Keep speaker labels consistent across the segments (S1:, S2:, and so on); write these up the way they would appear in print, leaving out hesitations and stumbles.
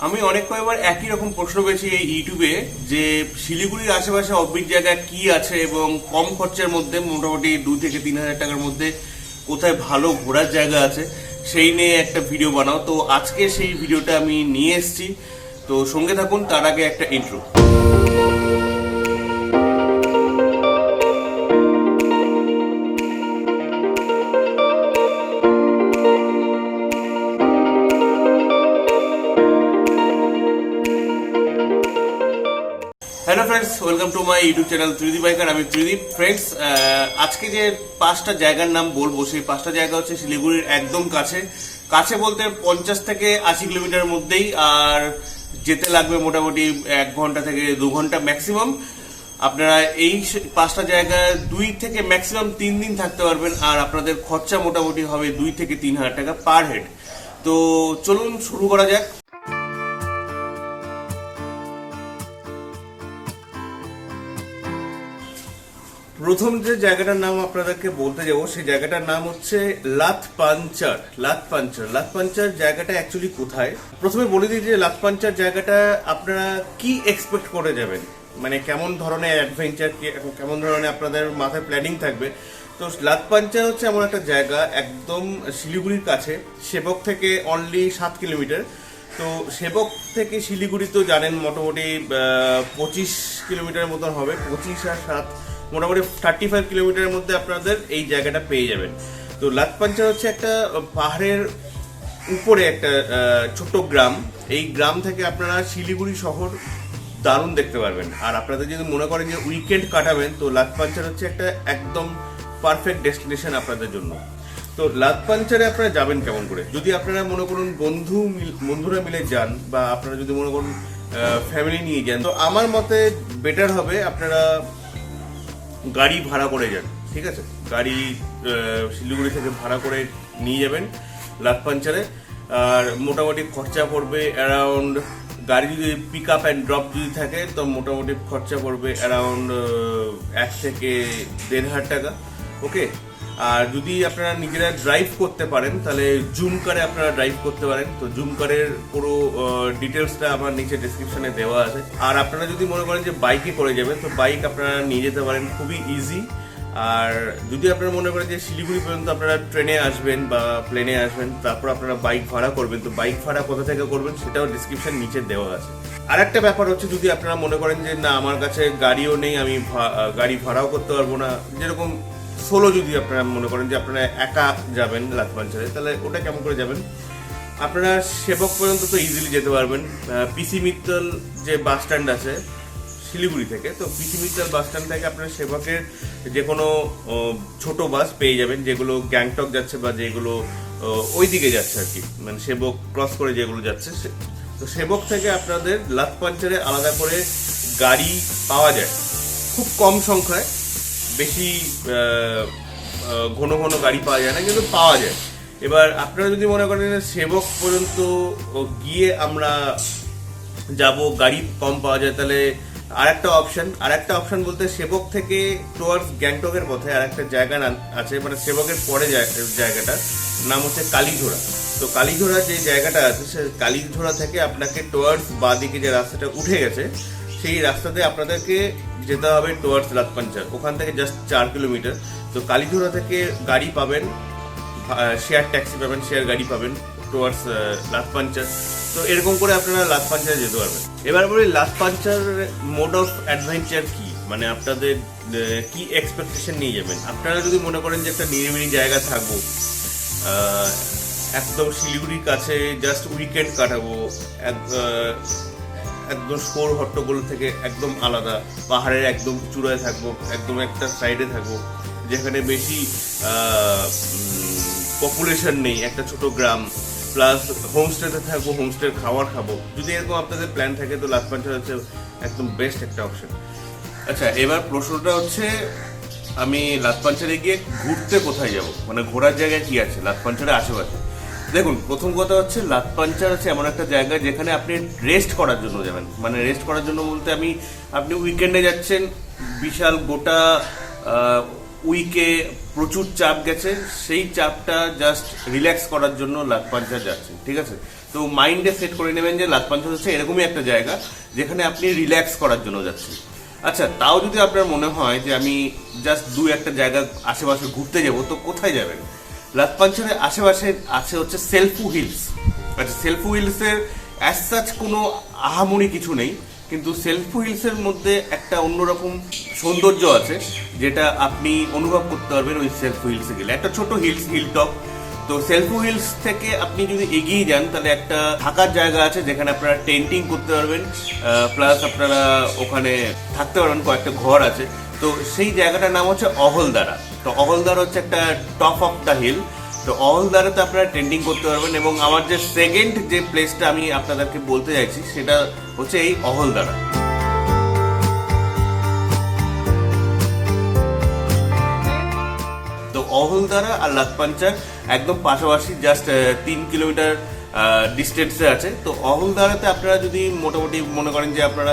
S1: আমি অনেক কয়েকবার একই রকম প্রশ্ন পেয়েছি এই ইউটিউবে যে শিলিগুড়ির আশেপাশে অফবিট জায়গা কি আছে এবং কম খরচের মধ্যে মোটামুটি 2 থেকে 3 হাজার টাকার মধ্যে কোথায় ভালো ঘোরার জায়গা আছে সেই নিয়ে একটা ভিডিও বানাও। তো আজকে সেই ভিডিওটা আমি নিয়ে এসেছি, তো সঙ্গে থাকুন। তার আগে একটা intro. Hello friends, welcome to my YouTube channel Tridip biker. আমি ত্রিদীপ। ফ্রেন্ডস, আজকে যে 5টা জায়গার নাম বলবো সেই 5টা জায়গা হচ্ছে শিলিগুড়ির একদম কাছে। কাছে বলতে 50 থেকে 80 কিলোমিটারের মধ্যেই, আর যেতে লাগবে মোটামুটি 1 ঘন্টা থেকে 2 ঘন্টা ম্যাক্সিমাম। আপনারা এই 5টা জায়গায় 2 থেকে ম্যাক্সিমাম 3 দিন থাকতে পারবেন, আর আপনাদের খরচা মোটামুটি হবে 2 থেকে 3 হাজার টাকা পার হেড। তো চলুন শুরু করা যাক। প্রথম যে জায়গাটার নাম আপনাদেরকে বলতে যাবো সেই জায়গাটার নাম হচ্ছে লাথপাঞ্চার। লাথপাঞ্চার জায়গাটা অ্যাকচুয়ালি কোথায়, প্রথমে বলে দিই যে লাথপাঞ্চার জায়গাটা আপনারা কি এক্সপেক্ট করে যাবেন, মানে কেমন ধরনের অ্যাডভেঞ্চার, কেমন ধরনের আপনাদের মাথায় প্ল্যানিং থাকবে। তো লাথপাঞ্চার হচ্ছে এমন একটা জায়গা একদম শিলিগুড়ির কাছে, সেবক থেকে অনলি 7 কিলোমিটার। তো সেবক থেকে শিলিগুড়ি তো জানেন মোটামুটি 25 কিলোমিটার মতন হবে, 25 আর 7 মোটামুটি 35 কিলোমিটারের মধ্যে আপনাদের এই জায়গাটা পেয়ে যাবেন। তো লাথপাঞ্চার হচ্ছে একটা পাহাড়ের উপরে একটা ছোট গ্রাম। এই গ্রাম থেকে আপনারা শিলিগুড়ি শহর দারুণ দেখতে পারবেন। আর আপনাদের যদি মনে করেন যে উইকেন্ড কাটাবেন, তো লাথপাঞ্চার হচ্ছে একটা একদম পারফেক্ট ডেস্টিনেশন আপনাদের জন্য। তো লাথপাঞ্চারে আপনারা যাবেন কেমন করে, যদি আপনারা মনে করুন বন্ধুরা মিলে যান, বা আপনারা যদি মনে করুন ফ্যামিলি নিয়ে যান, তো আমার মতে বেটার হবে আপনারা গাড়ি ভাড়া করে যান। ঠিক আছে, গাড়ি শিলিগুড়ি থেকে ভাড়া করে নিয়ে যাবেন লাথপাঞ্চারে। আর মোটামুটি খরচা পড়বে অ্যারাউন্ড, গাড়ি যদি পিক আপ অ্যান্ড ড্রপ যদি থাকে তো মোটামুটি খরচা পড়বে অ্যারাউন্ড 1 থেকে 1.5 হাজার টাকা। ওকে। আর যদি আপনারা নিজেরা ড্রাইভ করতে পারেন তাহলে জুম কারে আপনারা ড্রাইভ করতে পারেন। তো জুম কারের পুরো ডিটেলসটা আমার নিচে ডেসক্রিপশনে দেওয়া আছে। আর আপনারা যদি মনে করেন যে বাইকে করে যাবেন, তো বাইক আপনারা নিয়ে যেতে পারেন, খুবই ইজি। আর যদি আপনারা মনে করেন যে শিলিগুড়ি পর্যন্ত আপনারা ট্রেনে আসবেন বা প্লেনে আসবেন, তারপর আপনারা বাইক ভাড়া করবেন, তো বাইক ভাড়া কোথা থেকে করবেন সেটাও ডিসক্রিপশন নিচে দেওয়া আছে। আর একটা ব্যাপার হচ্ছে, যদি আপনারা মনে করেন যে না আমার কাছে গাড়িও নেই, আমি গাড়ি ভাড়াও করতে পারবো না, যেরকম সোলো যদি আপনারা মনে করেন যে আপনারা একা যাবেন লাথপাঞ্চারে, তাহলে ওটা কেমন করে যাবেন, আপনারা সেবক পর্যন্ত তো ইজিলি যেতে পারবেন। পিসি মিত্তল যে বাস স্ট্যান্ড আছে শিলিগুড়ি থেকে, তো পিসি মিত্তল বাস স্ট্যান্ড থেকে আপনারা সেবকের যে কোনো ছোট বাস পেয়ে যাবেন, যেগুলো গ্যাংটক যাচ্ছে বা যেগুলো ওই দিকে যাচ্ছে আর কি, মানে সেবক ক্রস করে যেগুলো যাচ্ছে। তো সেবক থেকে আপনাদের লাথপাঞ্চারে আলাদা করে গাড়ি পাওয়া যায়, খুব কম সংখ্যায়, বেশি ঘন ঘন গাড়ি পাওয়া যায় না, কিন্তু পাওয়া যায়। এবার আপনারা যদি মনে করেন সেবক পর্যন্ত গিয়ে আমরা যাব, গাড়ি কম পাওয়া যায়, তাহলে আরেকটা অপশন বলতে সেবক থেকে টুয়ার্ডস গ্যাংটকের পথে আরেকটা জায়গা আছে, মানে সেবকের পরে জায়গাটার নাম হচ্ছে কালীঝোড়া। তো কালীঝোড়া যে জায়গাটা আছে, সে কালীঝোড়া থেকে আপনাকে টুয়ার্ডস বাঁদিকে যে রাস্তাটা উঠে গেছে, সেই রাস্তাতে আপনাদেরকে যেতে হবে টুয়ার্ডস লাথপাঞ্চার। ওখান থেকে জাস্ট 4 কিলোমিটার। তো কালীঝোড়া থেকে গাড়ি পাবেন, শেয়ার ট্যাক্সি পাবেন, শেয়ার গাড়ি পাবেন টুয়ার্ডস লাথপাঞ্চার। তো এরকম করে আপনারা লাথপাঞ্চারে যেতে পারবেন। এবার বলি লাথপাঞ্চার মোড অফ অ্যাডভেঞ্চার কি, মানে আপনাদের কি এক্সপেকটেশন নিয়ে যাবেন। আপনারা যদি মনে করেন যে একটা নিরিবিলি জায়গা থাকবো, একদম শিলিগুড়ির কাছে জাস্ট উইকেন্ড কাটাবো, একদম শোর হট্টগোল থেকে একদম আলাদা, পাহাড়ের একদম চূড়ায় থাকবো, একদম একটা সাইডে থাকবো যেখানে বেশি পপুলেশন নেই, একটা ছোট গ্রাম, প্লাস হোমস্টেতে থাকবো, হোমস্টের খাবার খাবো, যদি এরকম আপনাদের প্ল্যান থাকে, তো লাথপাঞ্চার হচ্ছে একদম বেস্ট একটা অপশন। আচ্ছা, এবার প্রশ্নটা হচ্ছে আমি লাথপাঞ্চারে গিয়ে ঘুরতে কোথায় যাব, মানে ঘোরার জায়গায় কি আছে লাথপাঞ্চারের আশেপাশে। দেখুন, প্রথম কথা হচ্ছে লাথপাঞ্চার হচ্ছে এমন একটা জায়গা যেখানে আপনি রেস্ট করার জন্য যাবেন। মানে রেস্ট করার জন্য বলতে আপনি উইকেন্ডে যাচ্ছেন, বিশাল গোটা উইকে প্রচুর চাপ গেছে, সেই চাপটা জাস্ট রিল্যাক্স করার জন্য লাথপাঞ্চার যাচ্ছেন। ঠিক আছে, তো মাইন্ডে সেট করে নেবেন যে লাতপাঞ্চার হচ্ছে এরকমই একটা জায়গা যেখানে আপনি রিল্যাক্স করার জন্য যাচ্ছেন। আচ্ছা, তাও যদি আপনার মনে হয় যে আমি জাস্ট একটা জায়গা আশেপাশে ঘুরতে যাব, তো কোথায় যাবেন? লাতপাঞ্চারের আশেপাশে আছে হচ্ছে সেলফু হিলস। আচ্ছা, সেলফু হিলসের অ্যাজ সাচ কোনো আহামরি কিছু নেই, কিন্তু সেলফু হিলসের মধ্যে একটা অন্যরকম সৌন্দর্য আছে যেটা আপনি অনুভব করতে পারবেন ওই সেলফু হিলসে গেলে। একটা ছোট হিল টপ। তো সেলফু হিলস থেকে আপনি যদি এগিয়ে যান তাহলে একটা থাকার জায়গা আছে যেখানে আপনারা টেন্টিং করতে পারবেন, প্লাস আপনারা ওখানে থাকতে পারবেন, কয়েকটা ঘর আছে। তো সেই জায়গাটার নাম হচ্ছে অহলদারা। তো অহলদারা হচ্ছে একটা টপ অফ দ্য হিল। তো অহলদারাতে আপনারা টেন্টিং করতে পারবেন, এবং আমার যে সেকেন্ড যে প্লেসটা আমি আপনাদেরকে বলতে চাইছি সেটা হচ্ছে এই অহলদারা। তো অহলদারা আর লাতপাঞ্চার একদম পাশাপাশি, জাস্ট 3 কিলোমিটার ডিস্টেন্সে আছে। তো অহলদারাতে আপনারা যদি মোটামুটি মনে করেন যে আপনারা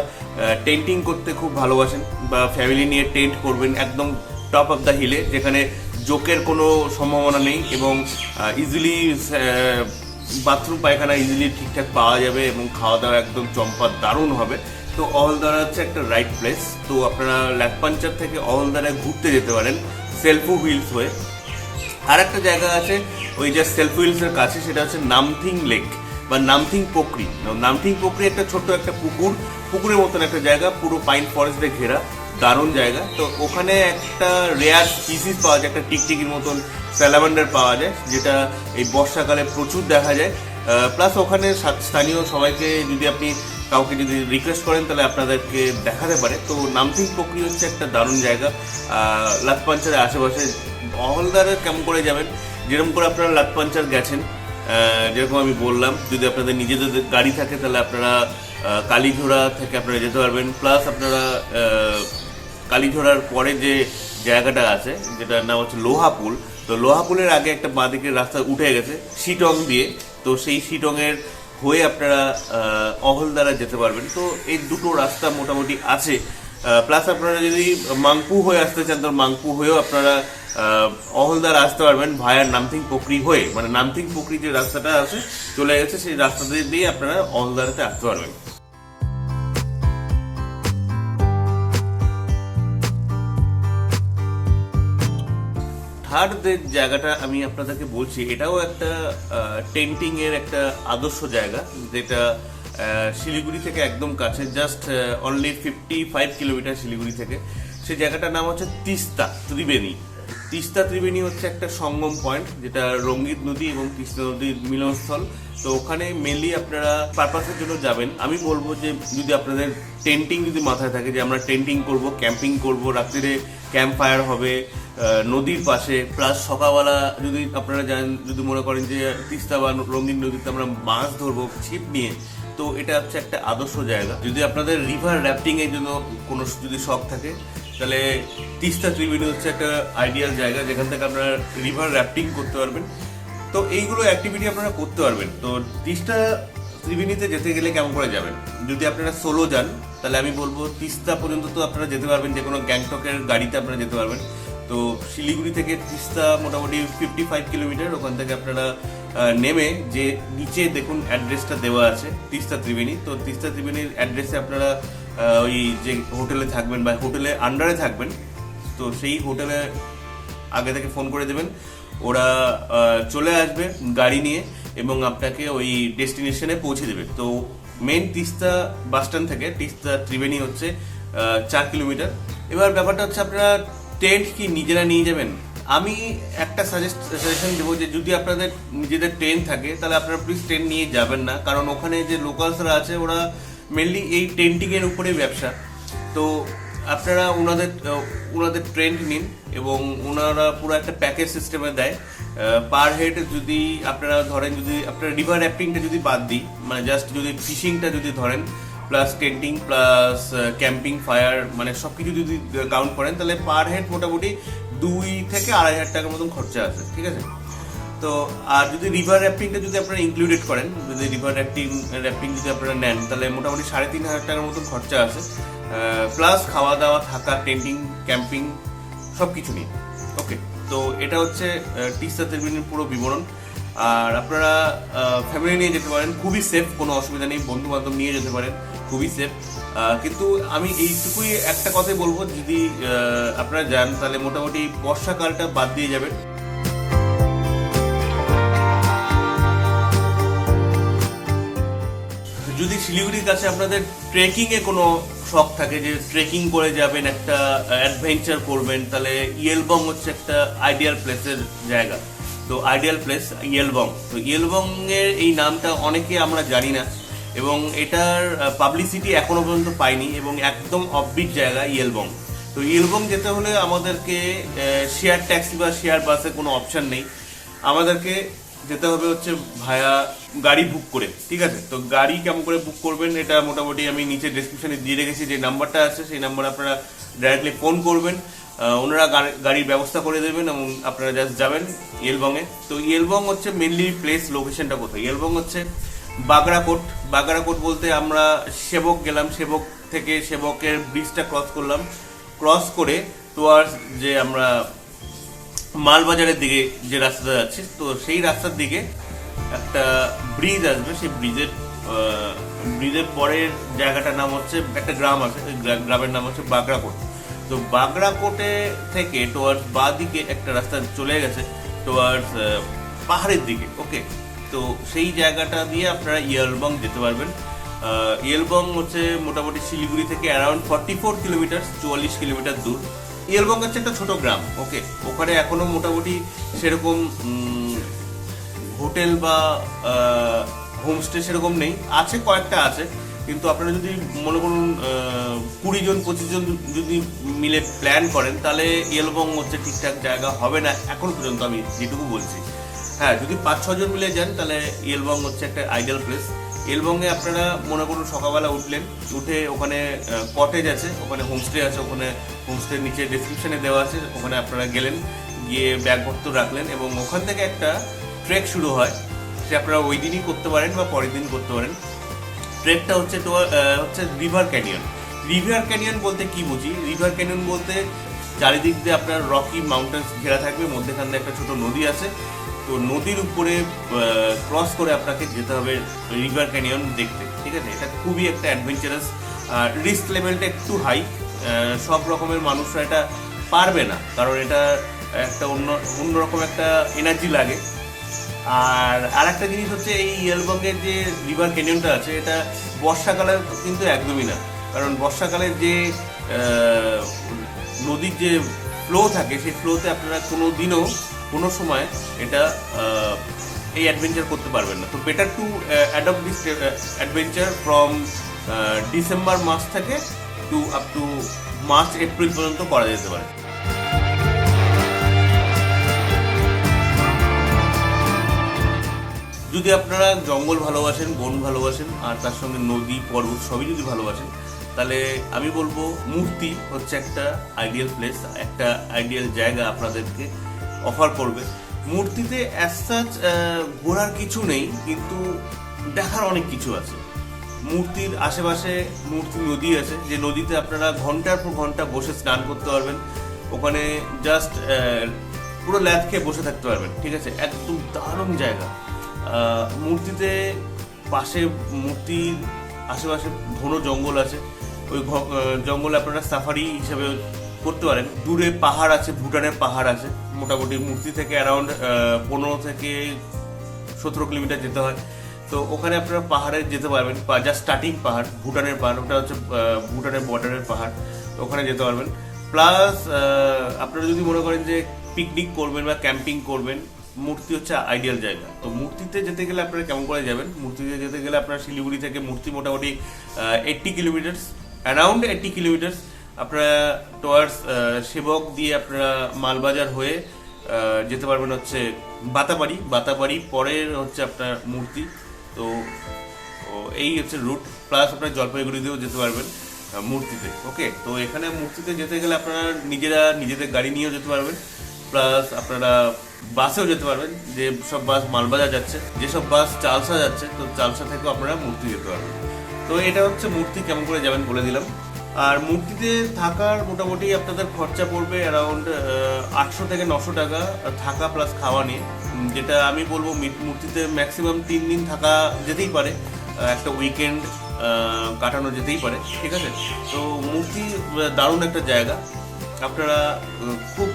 S1: টেন্টিং করতে খুব ভালোবাসেন বা ফ্যামিলি নিয়ে টেন্ট করবেন একদম টপ অফ দ্য হিলে, যেখানে জোকের কোনো সম্ভাবনা নেই এবং ইজিলি বাথরুম পায়খানা ইজিলি ঠিকঠাক পাওয়া যাবে এবং খাওয়া দাওয়া একদম চম্পার দারুণ হবে। তো অহলদারা হচ্ছে একটা রাইট প্লেস। তো আপনারা লাতপাঞ্চার থেকে অহলদারায় ঘুরতে যেতে পারেন সেলফু হিলস হয়ে। আর একটা জায়গা আছে ওই যে সেলফু হিলসের কাছে, সেটা হচ্ছে নামথিং লেক বা নামথিং পোখরি। নামথিং পোখরি একটা ছোট্ট একটা পুকুরের মতন একটা জায়গা, পুরো পাইন ফরেস্টে ঘেরা, দারুণ জায়গা। তো ওখানে একটা রেয়ার স্পিসিস পাওয়া যায়, একটা টিকটিকির মতন স্যালামান্ডার পাওয়া যায়, যেটা এই বর্ষাকালে প্রচুর দেখা যায়। প্লাস ওখানে স্থানীয় সবাইকে যদি আপনি কাউকে যদি রিকোয়েস্ট করেন তাহলে আপনাদেরকে দেখাতে পারে। তো নামথিং পোখরি হচ্ছে একটা দারুণ জায়গা লাতপাঞ্চারের আশেপাশে। অহলদারে কেমন করে যাবেন, যেরকম করে আপনারা লাতপাঞ্চার গেছেন, যেরকম আমি বললাম, যদি আপনাদের নিজেদের গাড়ি থাকে তাহলে আপনারা কালীঝোড়া থেকে আপনারা যেতে পারবেন। প্লাস আপনারা কালীঝোড়ার পরে যে জায়গাটা আছে যেটার নাম হচ্ছে লোহাপুল। তো লোহাপুলের আগে একটা বাঁদিকের রাস্তা উঠে গেছে শিটং দিয়ে, তো সেই শিটংয়ের হয়ে আপনারা অহলদারা যেতে পারবেন। তো এই দুটো রাস্তা মোটামুটি আছে। প্লাস আপনারা যদি মাংপু হয়ে আসতে চান তো মাংপু হয়েও আপনারা অহলদার আসতে পারবেন ভায়ার নামথিং পোখরি হয়ে, মানে নামথিং পোখরি যে রাস্তাটা আছে চলে গেছে সেই রাস্তা দিয়ে আপনারা অহলদারাতে আসতে পারবেন। থার্ড যে জায়গাটা আমি আপনাদেরকে বলছি এটাও একটা টেন্টিং এর একটা আদর্শ জায়গা, যেটা শিলিগুড়ি থেকে একদম কাছে, জাস্ট অনলি 55 কিলোমিটার শিলিগুড়ি থেকে। সেই জায়গাটার নাম হচ্ছে তিস্তা ত্রিবেণী। তিস্তা ত্রিবেণী হচ্ছে একটা সঙ্গম পয়েন্ট, যেটা রঙ্গিত নদী এবং তিস্তা নদীর মিলনস্থল। তো ওখানে মেনলি আপনারা পারপাসের জন্য যাবেন। আমি বলবো যে যদি আপনাদের টেন্টিং যদি মাথায় থাকে যে আমরা টেন্টিং করব, ক্যাম্পিং করব, রাত্রিরে ক্যাম্প ফায়ার হবে নদীর পাশে, প্লাস সকালবেলা যদি আপনারা যান, যদি মনে করেন যে তিস্তা বা রঙিন নদীতে আমরা মাছ ধরবো ছিপ নিয়ে, তো এটা হচ্ছে একটা আদর্শ জায়গা। যদি আপনাদের রিভার র্যাফটিং এর জন্য কোনো যদি শখ থাকে তাহলে তিস্তা ত্রিবেণী হচ্ছে একটা আইডিয়াল জায়গা, যেখান থেকে আপনারা রিভার র্যাফটিং করতে পারবেন। তো এইগুলো অ্যাক্টিভিটি আপনারা করতে পারবেন। তো তিস্তা ত্রিবেণীতে যেতে গেলে কেমন করে যাবেন? যদি আপনারা সোলো যান তাহলে আমি বলবো তিস্তা পর্যন্ত তো আপনারা যেতে পারবেন, যে কোনো গ্যাংটকের গাড়িতে আপনারা যেতে পারবেন। তো শিলিগুড়ি থেকে তিস্তা মোটামুটি 55 কিলোমিটার। ওখান থেকে আপনারা নেমে যে নিচে দেখুন অ্যাড্রেসটা দেওয়া আছে তিস্তা ত্রিবেণী। তো তিস্তা ত্রিবেণীর অ্যাড্রেসে আপনারা ওই যে হোটেলে থাকবেন বা হোটেলের আন্ডারে থাকবেন, তো সেই হোটেলে আগে থেকে ফোন করে দেবেন, ওরা চলে আসবে গাড়ি নিয়ে এবং আপনাকে ওই ডেস্টিনেশনে পৌঁছে দেবে। তো মেন তিস্তা বাসস্ট্যান্ড থেকে তিস্তা ত্রিবেণী হচ্ছে 4 কিলোমিটার। এবার ব্যাপারটা হচ্ছে আপনারা টেন্ট কি নিজেরা নিয়ে যাবেন? আমি একটা সাজেশন দেবো যে যদি আপনাদের নিজেদের টেন্ট থাকে তাহলে আপনারা প্লিজ টেন্ট নিয়ে যাবেন না, কারণ ওখানে যে লোকালসরা আছে ওরা মেনলি এই টেন্টিংয়ের উপরে ব্যবসা। তো আপনারা ওনাদের ট্রেন্ড নিন এবং ওনারা পুরো একটা প্যাকেজ সিস্টেমে দেয়। পার হেড যদি আপনারা ধরেন, যদি আপনারা রিভার র্যাফটিংটা যদি বাদ দিই, মানে জাস্ট যদি ফিশিংটা যদি ধরেন, প্লাস টেন্টিং প্লাস ক্যাম্পিং ফায়ার, মানে সব কিছু যদি কাউন্ট করেন তাহলে পার হেড মোটামুটি 2 থেকে 2,500 টাকার মতন খরচা আছে, ঠিক আছে? তো আর যদি রিভার র্যাফটিংটা যদি আপনারা ইনক্লুডেড করেন, যদি রিভার র্যাফটিং যদি আপনারা নেন তাহলে মোটামুটি 3,500 টাকার মতন খরচা আছে, প্লাস খাওয়া দাওয়া, থাকা, টেন্টিং, ক্যাম্পিং সব কিছু নিয়ে। ওকে, তো এটা হচ্ছে তিস্তা ত্রিবেণীর পুরো বিবরণ। আর আপনারা ফ্যামিলি নিয়ে যেতে পারেন, খুবই সেফ, কোনো অসুবিধা নেই, বন্ধু বান্ধব নিয়ে যেতে পারেন, খুবই সেফ। কিন্তু আমি এইটুকুই একটা কথাই বলবো, যদি আপনারা যান তাহলে মোটামুটি বর্ষাকালটা বাদ দিয়ে যাবেন। যদি শিলিগুড়ির কাছে আপনাদের ট্রেকিংয়ে কোনো শখ থাকে, যে ট্রেকিং করে যাবেন, একটা অ্যাডভেঞ্চার করবেন, তাহলে ইয়েলবং হচ্ছে একটা আইডিয়াল প্লেসের জায়গা। তো আইডিয়াল প্লেস ইয়েলবং। তো ইয়েলবং এর এই নামটা অনেকে আমরা জানি না, এবং এটার পাবলিসিটি এখনো পর্যন্ত পাইনি, এবং একদম অফবিট জায়গা ইয়েলবং। তো ইয়েলবং যেতে হলে আমাদেরকে শেয়ার ট্যাক্সি বা শেয়ার বাসে কোনো অপশন নেই, আমাদেরকে যেতে হবে হচ্ছে ভায়া গাড়ি বুক করে। ঠিক আছে, তো গাড়ি কেমন করে বুক করবেন এটা মোটামুটি আমি নিচে ডেসক্রিপশনে দিয়ে রেখেছি, যে নাম্বারটা আছে সেই নাম্বারে আপনারা ডাইরেক্টলি ফোন করবেন, ওনারা গাড়ির ব্যবস্থা করে দেবেন, এবং আপনারা জাস্ট যাবেন ইয়েলবংয়ে। তো ইয়েলবং হচ্ছে মেনলি প্লেস লোকেশনটা কোথায়? ইয়েলবং হচ্ছে বাগড়াকোট। বাগড়াকোট বলতে আমরা সেবক গেলাম, সেবক থেকে সেবকের ব্রিজটা ক্রস করলাম, ক্রস করে টুয়ার্ডস যে আমরা মালবাজারের দিকে যে রাস্তাটা যাচ্ছে, তো সেই রাস্তার দিকে একটা ব্রিজ আসবে, সেই ব্রিজের পরের জায়গাটার নাম হচ্ছে, একটা গ্রাম আছে, গ্রামের নাম হচ্ছে বাগড়াকোট। তো বাগড়াকোটে থেকে টুয়ার্ডস বা দিকে একটা রাস্তা চলে গেছে টুয়ার্ডস পাহাড়ের দিকে। ওকে, তো সেই জায়গাটা দিয়ে আপনারা ইয়েলবং যেতে পারবেন। ইয়েলবং হচ্ছে মোটামুটি শিলিগুড়ি থেকে অ্যারাউন্ড 44 কিলোমিটার, 44 কিলোমিটার দূর। ইয়েলবং হচ্ছে একটা ছোট গ্রাম। ওকে, ওখানে এখনো মোটামুটি সেরকম হোটেল বা হোমস্টে সেরকম নেই, আছে কয়েকটা আছে, কিন্তু আপনারা যদি মনে করুন 20 জন 25 জন যদি মিলে প্ল্যান করেন, তাহলে ইয়েলবং হচ্ছে ঠিকঠাক জায়গা হবে না এখন পর্যন্ত, আমি যেটুকু বলছি। হ্যাঁ, যদি 5-6 জন মিলে যান তাহলে ইয়েলবং হচ্ছে একটা আইডিয়াল প্লেস। ইয়েলবংয়ে আপনারা মনে করুন সকালবেলা উঠলেন, উঠে ওখানে কটেজ আছে, ওখানে হোমস্টে আছে, ওখানে হোমস্টের নিচে ডেসক্রিপশনে দেওয়া আছে, ওখানে আপনারা গেলেন, গিয়ে ব্যাগপত্র রাখলেন, এবং ওখান থেকে একটা ট্রেক শুরু হয়, সে আপনারা ওই দিনই করতে পারেন বা পরের দিন করতে পারেন। ট্রেকটা হচ্ছে রিভার ক্যানিয়ন। রিভার ক্যানিয়ন বলতে কি বুঝি? রিভার ক্যানিয়ন বলতে চারিদিক দিয়ে আপনার রকি মাউন্টেন্স ঘেরা থাকবে, মধ্যেখান দিয়ে একটা ছোট নদী আছে, তো নদীর উপরে ক্রস করে আপনাকে যেতে হবে রিভার ক্যানিয়ন দেখতে। ঠিক আছে, এটা খুবই একটা অ্যাডভেঞ্চারাস, রিস্ক লেভেলটা একটু হাই, সব রকমের মানুষরা এটা পারবে না, কারণ এটা একটা অন্যরকম একটা এনার্জি লাগে। আর একটা জিনিস হচ্ছে, এই ইয়েলবংয়ের যে রিভার ক্যানিয়নটা আছে, এটা বর্ষাকালে কিন্তু একদমই না, কারণ বর্ষাকালের যে নদীর যে ফ্লো থাকে, সেই ফ্লোতে আপনারা কোনো দিনও কোনো সময় এটা এই অ্যাডভেঞ্চার করতে পারবেন না। তো better to adopt this adventure from December মাস থেকে আপ টু মার্চ এপ্রিল পর্যন্ত করা যেতে পারে। যদি আপনারা জঙ্গল ভালোবাসেন, বন ভালোবাসেন, আর তার সঙ্গে নদী পর্বত সবই যদি ভালোবাসেন, তাহলে আমি বলবো মূর্তি হচ্ছে একটা আইডিয়াল প্লেস, একটা আইডিয়াল জায়গা আপনাদেরকে অফার করবে। মূর্তিতে অ্যাজ সাচ ঘোরার কিছু নেই, কিন্তু দেখার অনেক কিছু আছে। মূর্তির আশেপাশে মূর্তি নদী আছে, যে নদীতে আপনারা ঘন্টার পর ঘন্টা বসে স্নান করতে পারবেন, ওখানে জাস্ট পুরো ল্যাদ খেয়ে বসে থাকতে পারবেন। ঠিক আছে, একদম দারুণ জায়গা। মূর্তিতে মূর্তির আশেপাশে ঘন জঙ্গল আছে, ওই জঙ্গলে আপনারা সাফারি হিসাবে করতে পারেন। দূরে পাহাড় আছে, ভুটানের পাহাড় আছে, মোটামুটি মূর্তি থেকে অ্যারাউন্ড 15 থেকে 17 কিলোমিটার যেতে হয়। তো ওখানে আপনারা পাহাড়ে যেতে পারবেন, যা স্টার্টিং পাহাড়, ভুটানের পাহাড়, ওটা হচ্ছে ভুটানের বর্ডারের পাহাড়, তো ওখানে যেতে পারবেন। প্লাস আপনারা যদি মনে করেন যে পিকনিক করবেন বা ক্যাম্পিং করবেন, মূর্তি হচ্ছে আইডিয়াল জায়গা। তো মূর্তিতে যেতে গেলে আপনারা কেমন করে যাবেন? মূর্তিতে যেতে গেলে আপনারা শিলিগুড়ি থেকে মূর্তি মোটামুটি 80 কিলোমিটার্স, অ্যারাউন্ড 80 কিলোমিটার্স আপনারা টুয়ার্ডস সেবক দিয়ে আপনারা মালবাজার হয়ে যেতে পারবেন হচ্ছে বাতাবাড়ি পরের হচ্ছে আপনার মূর্তি। তো এই হচ্ছে রুট। প্লাস আপনারা জলপাইগুড়ি দিয়েও যেতে পারবেন মূর্তিতে। ওকে, তো এখানে মূর্তিতে যেতে গেলে আপনারা নিজেদের গাড়ি নিয়েও যেতে পারবেন, প্লাস আপনারা বাসেও যেতে পারবেন, যে সব বাস মালবাজার যাচ্ছে, যেসব বাস চালসা যাচ্ছে, তো চালসা থেকেও আপনারা মূর্তি যেতে পারবেন। তো এটা হচ্ছে মূর্তি কেমন করে যাবেন বলে দিলাম। আর মূর্তিতে থাকার মোটামুটি আপনাদের খরচা পড়বে অ্যারাউন্ড 800 থেকে 900 টাকা থাকা প্লাস খাওয়া নিয়ে। যেটা আমি বলবো মূর্তিতে ম্যাক্সিমাম 3 দিন থাকা যেতেই পারে, একটা উইকেন্ড কাটানো যেতেই পারে, ঠিক আছে। তো মূর্তি দারুণ একটা জায়গা, আপনারা খুব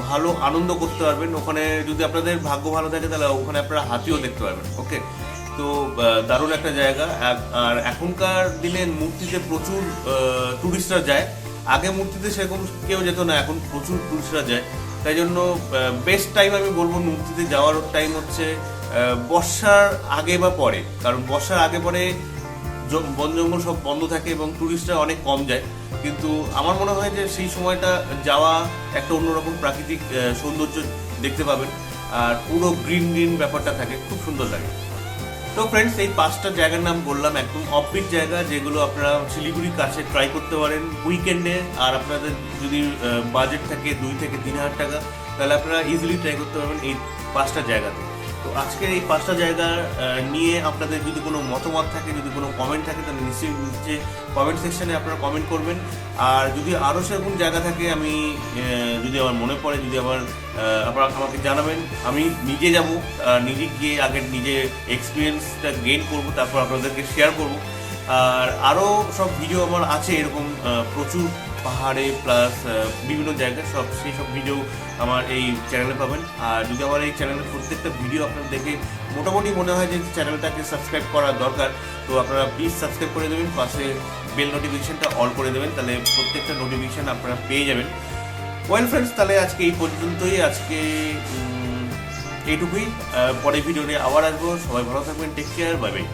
S1: ভালো আনন্দ করতে পারবেন ওখানে। যদি আপনাদের ভাগ্য ভালো থাকে তাহলে ওখানে আপনারা হাতিও দেখতে পারবেন, ওকে। তো দারুণ একটা জায়গা। আর এখনকার দিনে মূর্তিতে প্রচুর টুরিস্টরা যায়, আগে মূর্তিতে সেরকম কেউ যেত না, এখন প্রচুর টুরিস্টরা যায়। তাই জন্য বেস্ট টাইম আমি বলবো মূর্তিতে যাওয়ার টাইম হচ্ছে বর্ষার আগে বা পরে, কারণ বর্ষার আগে পরে বন জঙ্গল সব বন্ধ থাকে এবং টুরিস্টরা অনেক কম যায়। কিন্তু আমার মনে হয় যে সেই সময়টা যাওয়া একটা অন্যরকম প্রাকৃতিক সৌন্দর্য দেখতে পাবেন, আর পুরো গ্রিন গ্রিন ব্যাপারটা থাকে, খুব সুন্দর লাগে। তো ফ্রেন্ডস, এই 5টা জায়গার নাম বললাম, একদম অফবিট জায়গা যেগুলো আপনারা শিলিগুড়ির কাছে ট্রাই করতে পারেন উইকেন্ডে। আর আপনাদের যদি বাজেট থাকে 2 থেকে 3 হাজার টাকা, তাহলে আপনারা ইজিলি ট্রাই করতে পারবেন এই 5টা জায়গাতে। তো আজকের এই 5টা জায়গা নিয়ে আপনাদের যদি কোনো মতামত থাকে, যদি কোনো কমেন্ট থাকে, তাহলে নিশ্চয়ই নিচে কমেন্ট সেকশনে আপনারা কমেন্ট করবেন। আর যদি আরও সেরকম জায়গা থাকে, আমি যদি আমার মনে পড়ে, যদি আপনারা আমাকে জানাবেন, আমি নিজে যাব, নিজে গিয়ে আগে নিজে এক্সপিরিয়েন্সটা গেইন করব, তারপর আপনাদেরকে শেয়ার করব। আর আরও সব ভিডিও আমার আছে এরকম প্রচুর পাহাড়ে প্লাস বিভিন্ন জায়গায়, সেই সব ভিডিও আমার এই চ্যানেলে পাবেন। আর যদি আমার এই চ্যানেলের প্রত্যেকটা ভিডিও আপনার দেখে মোটামুটি মনে হয় যে চ্যানেলটাকে সাবস্ক্রাইব করা দরকার, তো আপনারা প্লিজ সাবস্ক্রাইব করে দেবেন, পাশে বেল নোটিফিকেশনটা অল করে দেবেন, তাহলে প্রত্যেকটা নোটিফিকেশন আপনারা পেয়ে যাবেন। ওয়েল ফ্রেন্ডস, তাহলে আজকে এই পর্যন্তই, আজকে এইটুকুই। পরে ভিডিও নিয়ে আবার আসবো। সবাই ভালো থাকবেন, টেক কেয়ার, বাই বাই।